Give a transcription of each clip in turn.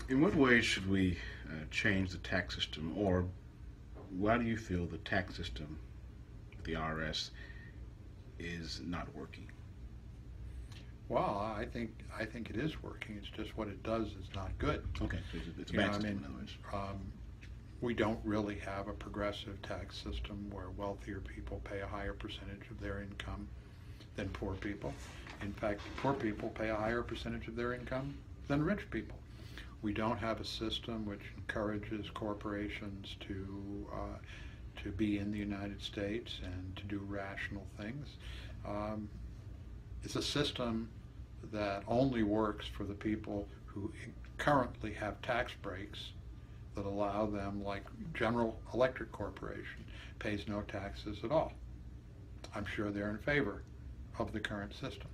In what ways should we change the tax system, or why do you feel the tax system, the IRS, is not working? Well, I think it is working. It's just what it does is not good. Okay, so it's a You know, bad I system, mean, in other words. we don't really have a progressive tax system where wealthier people pay a higher percentage of their income than poor people. In fact, poor people pay a higher percentage of their income than rich people. We don't have a system which encourages corporations to be in the United States and to do rational things. Um, it's a system that only works for the people who currently have tax breaks that allow them, like General Electric Corporation, pays no taxes at all. I'm sure they're in favor of the current system.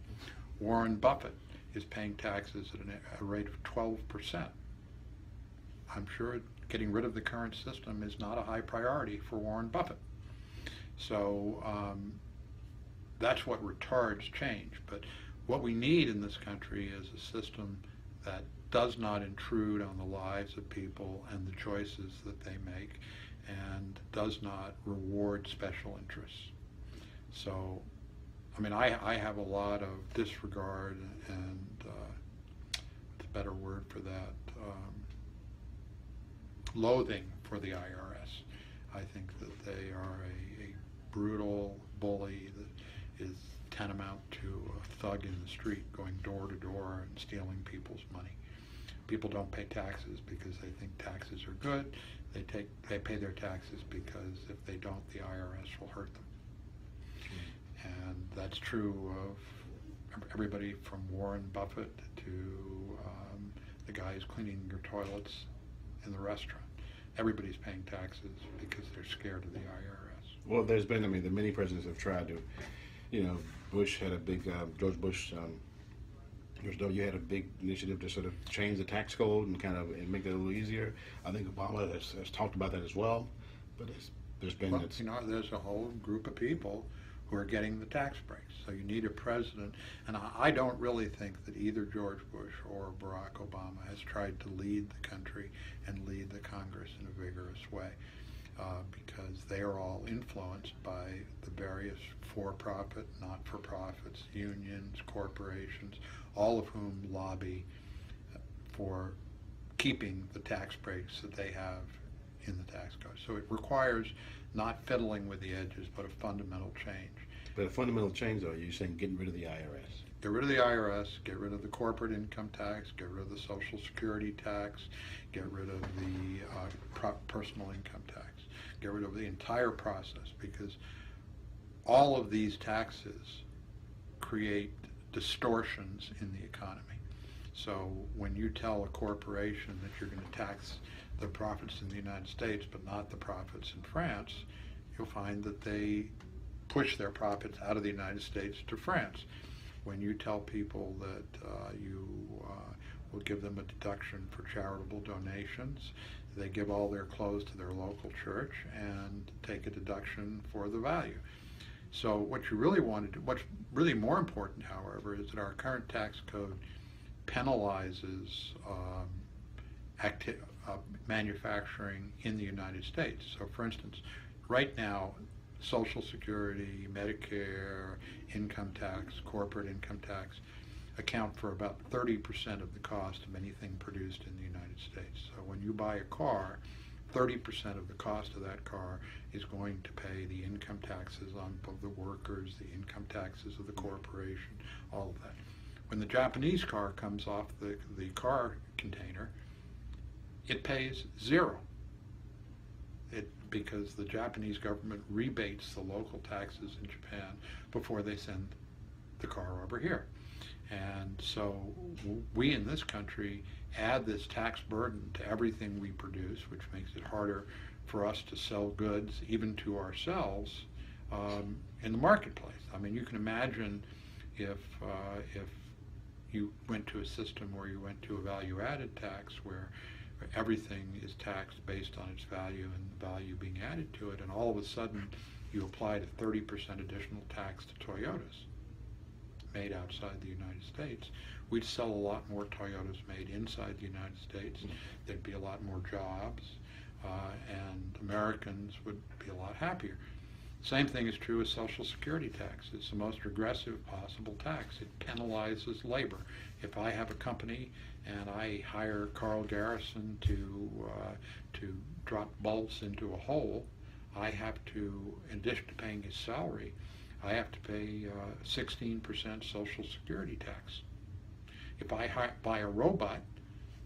Warren Buffett is paying taxes at a rate of 12%. I'm sure getting rid of the current system is not a high priority for Warren Buffett. So that's what retards change. But what we need in this country is a system that does not intrude on the lives of people and the choices that they make, and does not reward special interests. So, I mean, I have a lot of disregard and what's a better word for that? Loathing for the IRS. I think that they are a brutal bully that is tantamount to a thug in the street going door to door and stealing people's money. People don't pay taxes because they think taxes are good. They pay their taxes because if they don't, the IRS will hurt them. And that's true of everybody from Warren Buffett to the guy who's cleaning your toilets in the restaurant. Everybody's paying taxes because they're scared of the IRS. Well, there's been, I mean, the many presidents have tried to, Bush had a big, George Bush, George W. had a big initiative to sort of change the tax code and make it a little easier. I think Obama has talked about that as well, but there's been... Well, there's a whole group of people who are getting the tax breaks. So you need a president, and I don't really think that either George Bush or Barack Obama has tried to lead the country and lead the Congress in a vigorous way, because they are all influenced by the various for-profit, not-for-profits, unions, corporations, all of whom lobby for keeping the tax breaks that they have in the tax code. So it requires not fiddling with the edges, but a fundamental change. But a fundamental change, though, you're saying getting rid of the IRS. Get rid of the IRS, get rid of the corporate income tax, get rid of the Social Security tax, get rid of the personal income tax, get rid of the entire process, because all of these taxes create distortions in the economy. So when you tell a corporation that you're going to tax the profits in the United States but not the profits in France, you'll find that they push their profits out of the United States to France. When you tell people that you will give them a deduction for charitable donations, they give all their clothes to their local church and take a deduction for the value. So what you really want to do, what's really more important, however, is that our current tax code penalizes manufacturing in the United States. So for instance, right now, Social Security, Medicare, income tax, corporate income tax account for about 30% of the cost of anything produced in the United States. So when you buy a car, 30% of the cost of that car is going to pay the income taxes of the workers, the income taxes of the corporation, all of that. When the Japanese car comes off the car container, it pays zero. Because the Japanese government rebates the local taxes in Japan before they send the car over here. And so we in this country add this tax burden to everything we produce, which makes it harder for us to sell goods, even to ourselves, in the marketplace. I mean, you can imagine if you went to a system where you went to a value-added tax where everything is taxed based on its value and the value being added to it, and all of a sudden you applied a 30% additional tax to Toyotas. made outside the United States, we'd sell a lot more Toyotas made inside the United States. There'd be a lot more jobs, and Americans would be a lot happier. Same thing is true with Social Security tax. It's the most regressive possible tax. It penalizes labor. If I have a company and I hire Carl Garrison to drop bolts into a hole, I have to, in addition to paying his salary, I have to pay 16% Social Security tax. If I buy a robot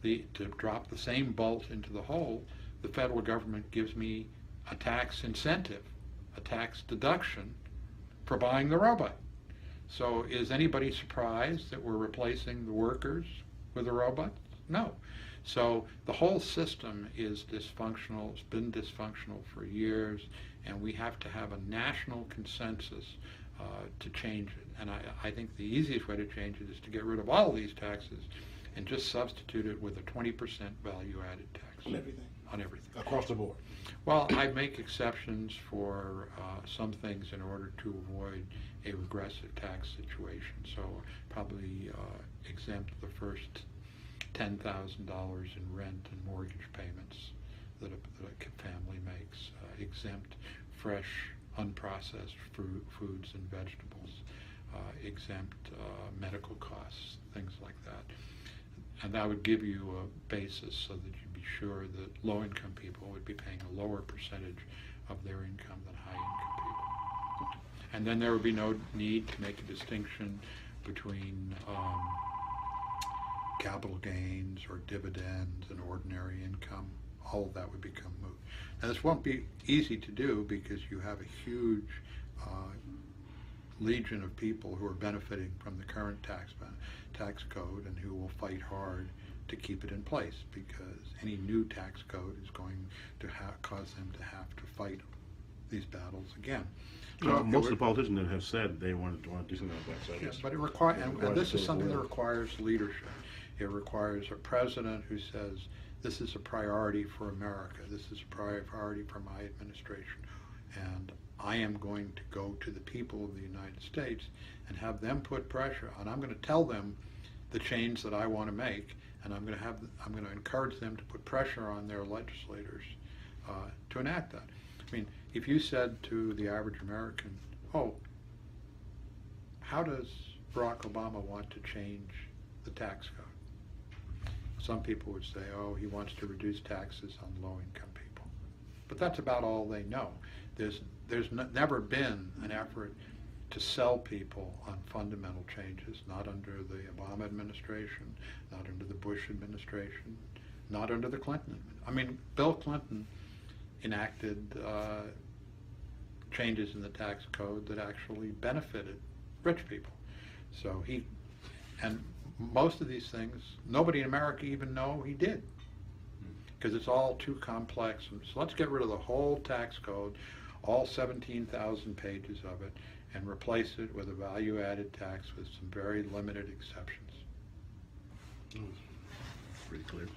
to drop the same bolt into the hole, the federal government gives me a tax incentive, a tax deduction for buying the robot. So is anybody surprised that we're replacing the workers with a robot? No. So the whole system is dysfunctional. It's been dysfunctional for years, and we have to have a national consensus to change it. And I think the easiest way to change it is to get rid of all these taxes and just substitute it with a 20% value-added tax. On everything. On everything. Across the board. Well, I make exceptions for some things in order to avoid a regressive tax situation. So probably exempt the first $10,000 in rent and mortgage payments that a family makes. Exempt fresh, unprocessed foods and vegetables. Exempt medical costs, things like that. And that would give you a basis so that you'd be sure that low-income people would be paying a lower percentage of their income than high-income people. And then there would be no need to make a distinction between capital gains or dividends and ordinary income. All of that would become moot. Now this won't be easy to do because you have a huge legion of people who are benefiting from the current tax code and who will fight hard to keep it in place, because any new tax code is going to cause them to have to fight these battles again. So most of the politicians that have said they want to do something like that. So I guess but it requires, and this is something that requires leadership. It requires a president who says, this is a priority for America, this is a priority for my administration, and I am going to go to the people of the United States and have them put pressure, and I'm going to tell them the change that I want to make, and I'm going to encourage them to put pressure on their legislators to enact that. I mean, if you said to the average American, oh, how does Barack Obama want to change the tax code? Some people would say, oh, he wants to reduce taxes on low-income people. But that's about all they know. There's never been an effort to sell people on fundamental changes, not under the Obama administration, not under the Bush administration, not under the Clinton. I mean, Bill Clinton enacted changes in the tax code that actually benefited rich people. So and most of these things, nobody in America even know he did, because it's all too complex. So let's get rid of the whole tax code, all 17,000 pages of it, and replace it with a value-added tax with some very limited exceptions. Pretty clear.